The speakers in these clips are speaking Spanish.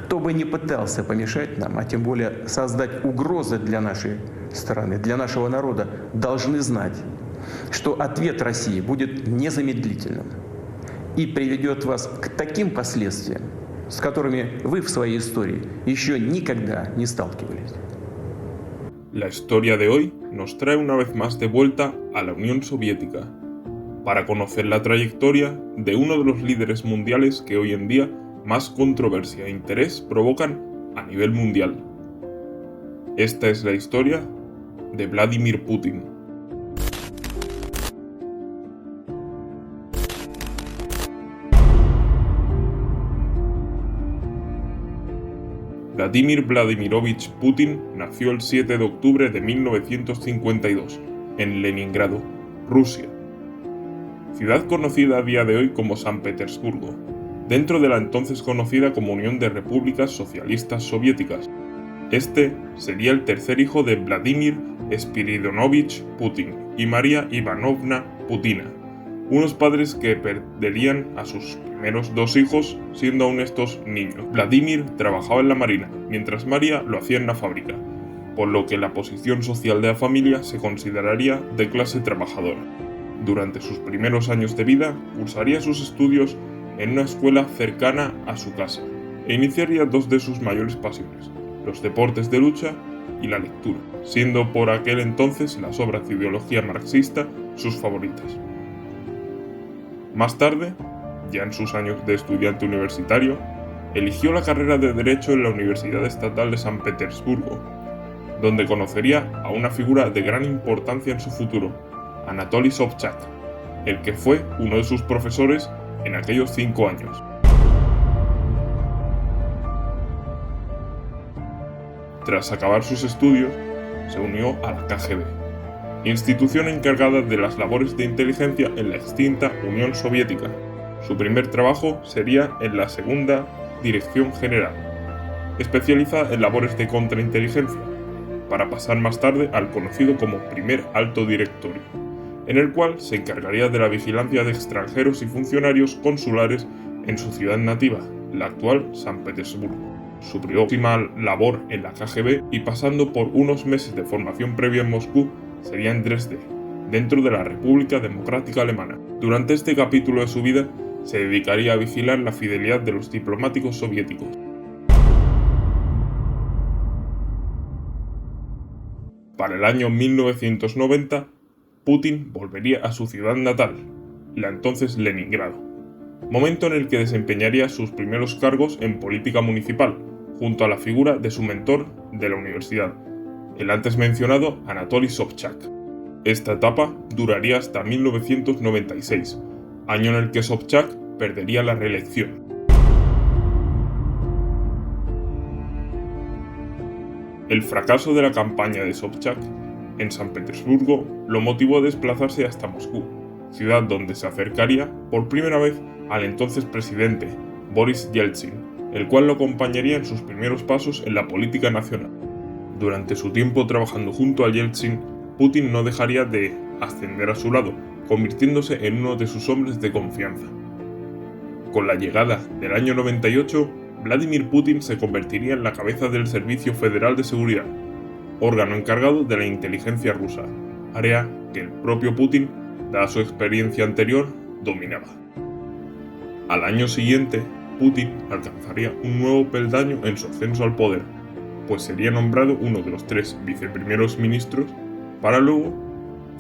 кто бы ни пытался помешать нам, а тем более создать угрозы для нашей страны, для нашего народа, должны знать, что ответ России будет незамедлительным и приведет вас к таким последствиям, с которыми вы в своей истории еще никогда не сталкивались. La historia de hoy nos trae una vez más de vuelta a la Unión Soviética, para conocer la trayectoria de uno de los líderes mundiales que hoy en día más controversia e interés provocan a nivel mundial. Esta es la historia de Vladimir Putin. Vladimir Vladimirovich Putin nació el 7 de octubre de 1952 en Leningrado, Rusia, ciudad conocida a día de hoy como San Petersburgo, dentro de la entonces conocida como Unión de Repúblicas Socialistas Soviéticas. Este sería el tercer hijo de Vladimir Spiridonovich Putin y María Ivanovna Putina, unos padres que perderían a sus primeros dos hijos siendo aún estos niños. Vladimir trabajaba en la marina, mientras María lo hacía en la fábrica, por lo que la posición social de la familia se consideraría de clase trabajadora. Durante sus primeros años de vida, cursaría sus estudios en una escuela cercana a su casa e iniciaría dos de sus mayores pasiones, los deportes de lucha y la lectura, siendo por aquel entonces las obras de ideología marxista sus favoritas. Más tarde, ya en sus años de estudiante universitario, eligió la carrera de Derecho en la Universidad Estatal de San Petersburgo, donde conocería a una figura de gran importancia en su futuro, Anatoly Sobchak, el que fue uno de sus profesores en aquellos 5 años. Tras acabar sus estudios, se unió a la KGB, institución encargada de las labores de inteligencia en la extinta Unión Soviética. Su primer trabajo sería en la Segunda Dirección General, especializada en labores de contrainteligencia, para pasar más tarde al conocido como Primer Alto Directorio, en el cual se encargaría de la vigilancia de extranjeros y funcionarios consulares en su ciudad nativa, la actual San Petersburgo. Su próxima labor en la KGB y pasando por unos meses de formación previa en Moscú sería en Dresde, dentro de la República Democrática Alemana. Durante este capítulo de su vida se dedicaría a vigilar la fidelidad de los diplomáticos soviéticos. Para el año 1990, Putin volvería a su ciudad natal, la entonces Leningrado, momento en el que desempeñaría sus primeros cargos en política municipal, junto a la figura de su mentor de la universidad, el antes mencionado Anatoly Sobchak. Esta etapa duraría hasta 1996, año en el que Sobchak perdería la reelección. El fracaso de la campaña de Sobchak en San Petersburgo lo motivó a desplazarse hasta Moscú, ciudad donde se acercaría por primera vez al entonces presidente, Boris Yeltsin, el cual lo acompañaría en sus primeros pasos en la política nacional. Durante su tiempo trabajando junto a Yeltsin, Putin no dejaría de ascender a su lado, convirtiéndose en uno de sus hombres de confianza. Con la llegada del año 98, Vladimir Putin se convertiría en la cabeza del Servicio Federal de Seguridad, órgano encargado de la inteligencia rusa, área que el propio Putin, dada su experiencia anterior, dominaba. Al año siguiente, Putin alcanzaría un nuevo peldaño en su ascenso al poder, pues sería nombrado uno de los 3 viceprimeros ministros para luego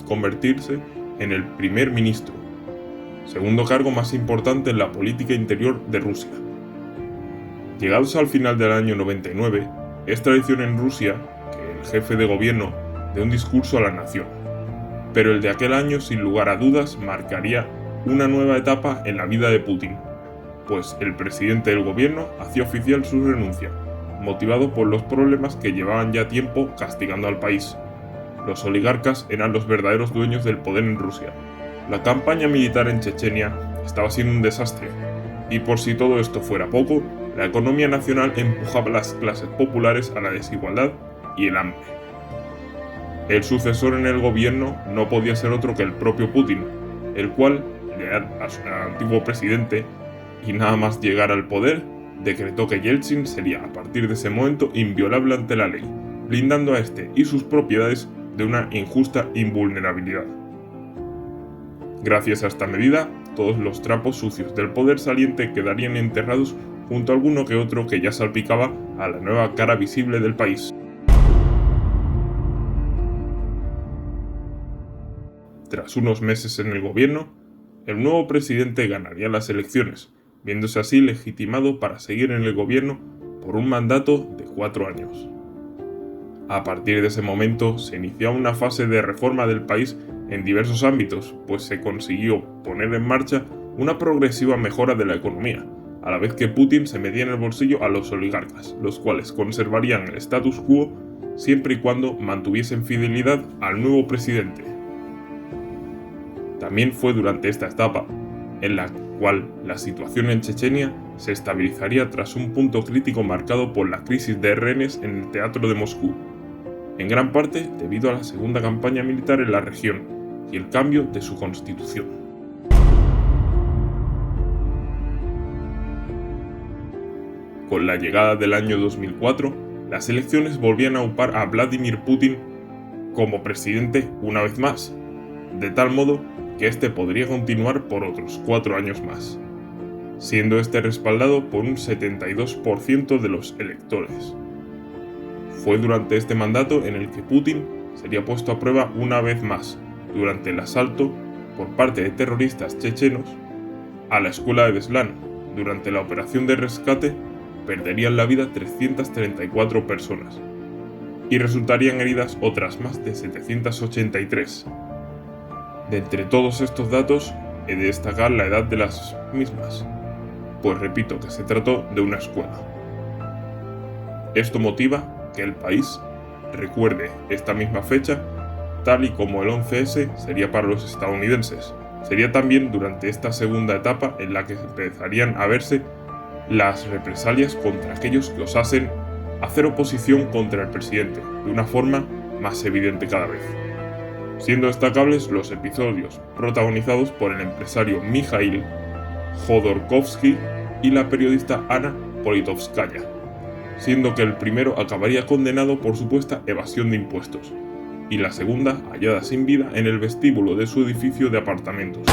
convertirse en el primer ministro, segundo cargo más importante en la política interior de Rusia. Llegados al final del año 99, es tradición en Rusia que el jefe de gobierno dé un discurso a la nación, pero el de aquel año sin lugar a dudas marcaría una nueva etapa en la vida de Putin, pues el presidente del gobierno hacía oficial su renuncia, motivado por los problemas que llevaban ya tiempo castigando al país. Los oligarcas eran los verdaderos dueños del poder en Rusia. La campaña militar en Chechenia estaba siendo un desastre, y por si todo esto fuera poco, la economía nacional empujaba a las clases populares a la desigualdad y el hambre. El sucesor en el gobierno no podía ser otro que el propio Putin, el cual, leal a su antiguo presidente, y nada más llegar al poder, decretó que Yeltsin sería a partir de ese momento inviolable ante la ley, blindando a este y sus propiedades de una injusta invulnerabilidad. Gracias a esta medida, todos los trapos sucios del poder saliente quedarían enterrados junto a alguno que otro que ya salpicaba a la nueva cara visible del país. Tras unos meses en el gobierno, el nuevo presidente ganaría las elecciones, viéndose así legitimado para seguir en el gobierno por un mandato de 4 años. A partir de ese momento se inició una fase de reforma del país en diversos ámbitos, pues se consiguió poner en marcha una progresiva mejora de la economía, a la vez que Putin se metía en el bolsillo a los oligarcas, los cuales conservarían el status quo siempre y cuando mantuviesen fidelidad al nuevo presidente. También fue durante esta etapa en la cual la situación en Chechenia se estabilizaría tras un punto crítico marcado por la crisis de rehenes en el teatro de Moscú, en gran parte debido a la segunda campaña militar en la región y el cambio de su constitución. Con la llegada del año 2004, las elecciones volvían a aupar a Vladimir Putin como presidente una vez más, de tal modo que este podría continuar por otros 4 años más, siendo este respaldado por un 72% de los electores. Fue durante este mandato en el que Putin sería puesto a prueba una vez más durante el asalto por parte de terroristas chechenos a la escuela de Beslan. Durante la operación de rescate perderían la vida 334 personas y resultarían heridas otras más de 783. De entre todos estos datos, he de destacar la edad de las mismas, pues repito que se trató de una escuela. Esto motiva que el país recuerde esta misma fecha, tal y como el 11S sería para los estadounidenses. Sería también durante esta segunda etapa en la que empezarían a verse las represalias contra aquellos que osasen hacer oposición contra el presidente, de una forma más evidente cada vez, siendo destacables los episodios protagonizados por el empresario Mikhail Jodorkovsky y la periodista Anna Politkovskaya, siendo que el primero acabaría condenado por supuesta evasión de impuestos, y la segunda hallada sin vida en el vestíbulo de su edificio de apartamentos.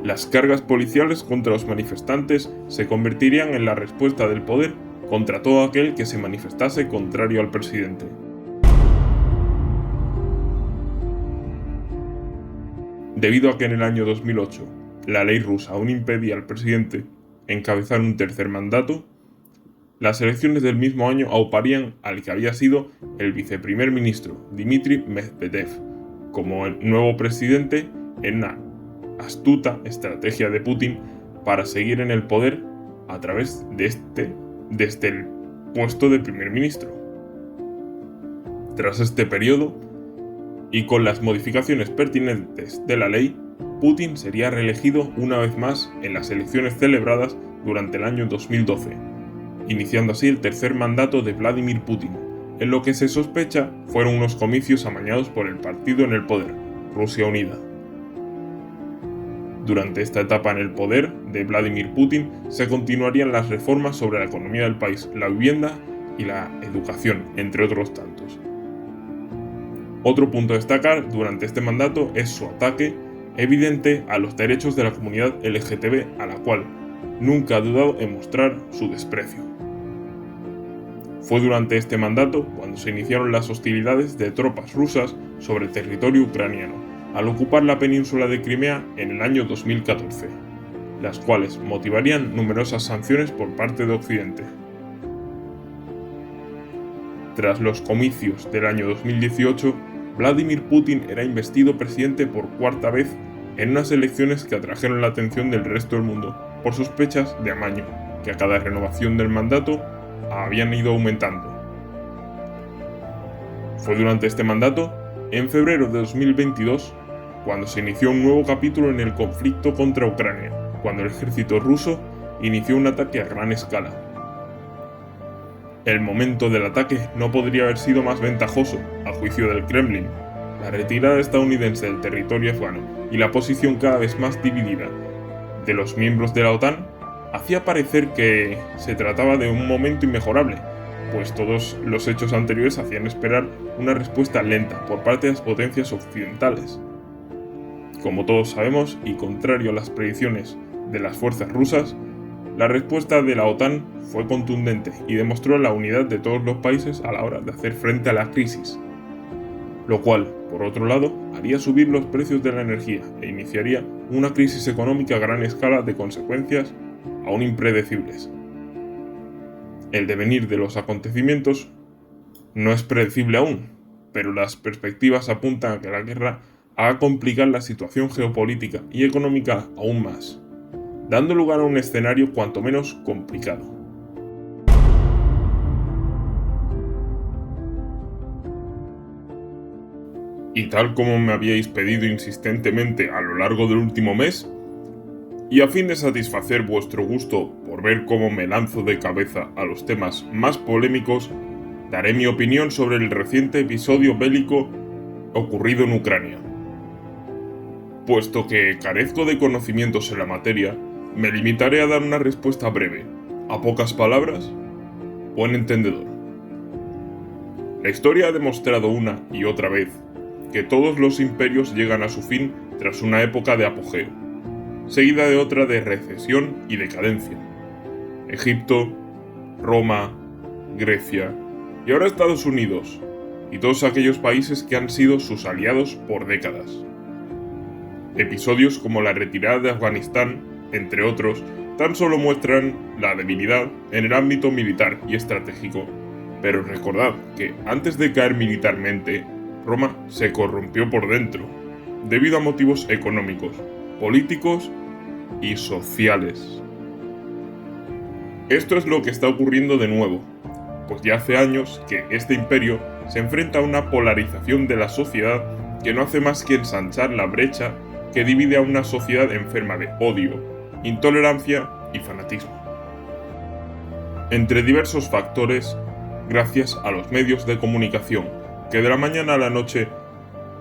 Las cargas policiales contra los manifestantes se convertirían en la respuesta del poder contra todo aquel que se manifestase contrario al presidente. Debido a que en el año 2008 la ley rusa aún impedía al presidente encabezar un tercer mandato, las elecciones del mismo año auparían al que había sido el viceprimer ministro Dmitry Medvedev como el nuevo presidente, en una astuta estrategia de Putin para seguir en el poder a través de desde el puesto de primer ministro. Tras este periodo, y con las modificaciones pertinentes de la ley, Putin sería reelegido una vez más en las elecciones celebradas durante el año 2012, iniciando así el tercer mandato de Vladimir Putin, en lo que se sospecha fueron unos comicios amañados por el partido en el poder, Rusia Unida. Durante esta etapa en el poder de Vladimir Putin se continuarían las reformas sobre la economía del país, la vivienda y la educación, entre otros tantos. Otro punto a destacar durante este mandato es su ataque evidente a los derechos de la comunidad LGTB, a la cual nunca ha dudado en mostrar su desprecio. Fue durante este mandato cuando se iniciaron las hostilidades de tropas rusas sobre el territorio ucraniano, al ocupar la península de Crimea en el año 2014, las cuales motivarían numerosas sanciones por parte de Occidente. Tras los comicios del año 2018, Vladimir Putin era investido presidente por cuarta vez en unas elecciones que atrajeron la atención del resto del mundo por sospechas de amaño, que a cada renovación del mandato habían ido aumentando. Fue durante este mandato, en febrero de 2022, cuando se inició un nuevo capítulo en el conflicto contra Ucrania, cuando el ejército ruso inició un ataque a gran escala. El momento del ataque no podría haber sido más ventajoso, a juicio del Kremlin. La retirada estadounidense del territorio afgano y la posición cada vez más dividida de los miembros de la OTAN hacía parecer que se trataba de un momento inmejorable, pues todos los hechos anteriores hacían esperar una respuesta lenta por parte de las potencias occidentales. Como todos sabemos, y contrario a las predicciones de las fuerzas rusas, la respuesta de la OTAN fue contundente y demostró la unidad de todos los países a la hora de hacer frente a la crisis, lo cual, por otro lado, haría subir los precios de la energía e iniciaría una crisis económica a gran escala de consecuencias aún impredecibles. El devenir de los acontecimientos no es predecible aún, pero las perspectivas apuntan a que la guerra haga complicar la situación geopolítica y económica aún más, dando lugar a un escenario cuanto menos complicado. Y tal como me habíais pedido insistentemente a lo largo del último mes, y a fin de satisfacer vuestro gusto por ver cómo me lanzo de cabeza a los temas más polémicos, daré mi opinión sobre el reciente episodio bélico ocurrido en Ucrania. Puesto que carezco de conocimientos en la materia, me limitaré a dar una respuesta breve, a pocas palabras, buen entendedor. La historia ha demostrado una y otra vez que todos los imperios llegan a su fin tras una época de apogeo, seguida de otra de recesión y decadencia. Egipto, Roma, Grecia y ahora Estados Unidos, y todos aquellos países que han sido sus aliados por décadas. Episodios como la retirada de Afganistán, entre otros, tan solo muestran la debilidad en el ámbito militar y estratégico, pero recordad que antes de caer militarmente, Roma se corrompió por dentro, debido a motivos económicos, políticos y sociales. Esto es lo que está ocurriendo de nuevo, pues ya hace años que este imperio se enfrenta a una polarización de la sociedad que no hace más que ensanchar la brecha que divide a una sociedad enferma de odio, intolerancia y fanatismo. Entre diversos factores, gracias a los medios de comunicación, que de la mañana a la noche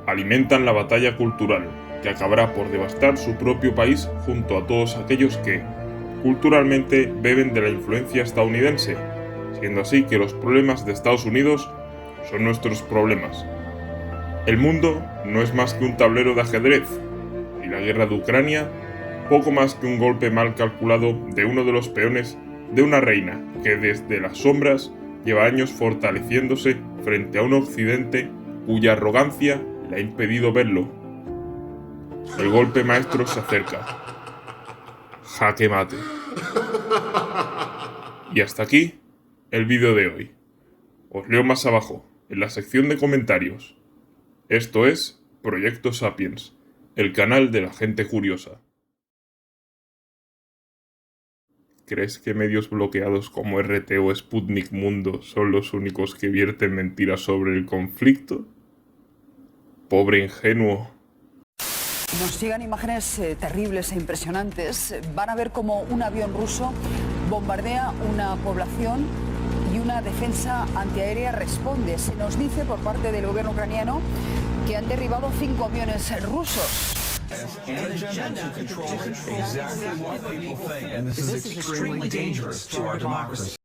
alimentan la batalla cultural, que acabará por devastar su propio país junto a todos aquellos que, culturalmente, beben de la influencia estadounidense, siendo así que los problemas de Estados Unidos son nuestros problemas. El mundo no es más que un tablero de ajedrez, y la guerra de Ucrania, poco más que un golpe mal calculado de uno de los peones de una reina que desde las sombras lleva años fortaleciéndose frente a un occidente cuya arrogancia le ha impedido verlo. El golpe maestro se acerca. Jaque mate. Y hasta aquí el vídeo de hoy. Os leo más abajo, en la sección de comentarios. Esto es Proyecto Sapiens, el canal de la gente curiosa. ¿Crees que medios bloqueados como RT o Sputnik Mundo son los únicos que vierten mentiras sobre el conflicto? Pobre ingenuo. Nos llegan imágenes terribles e impresionantes. Van a ver cómo un avión ruso bombardea una población y una defensa antiaérea responde. Se nos dice por parte del gobierno ucraniano que han derribado 5 aviones rusos. And this is extremely dangerous to our democracy.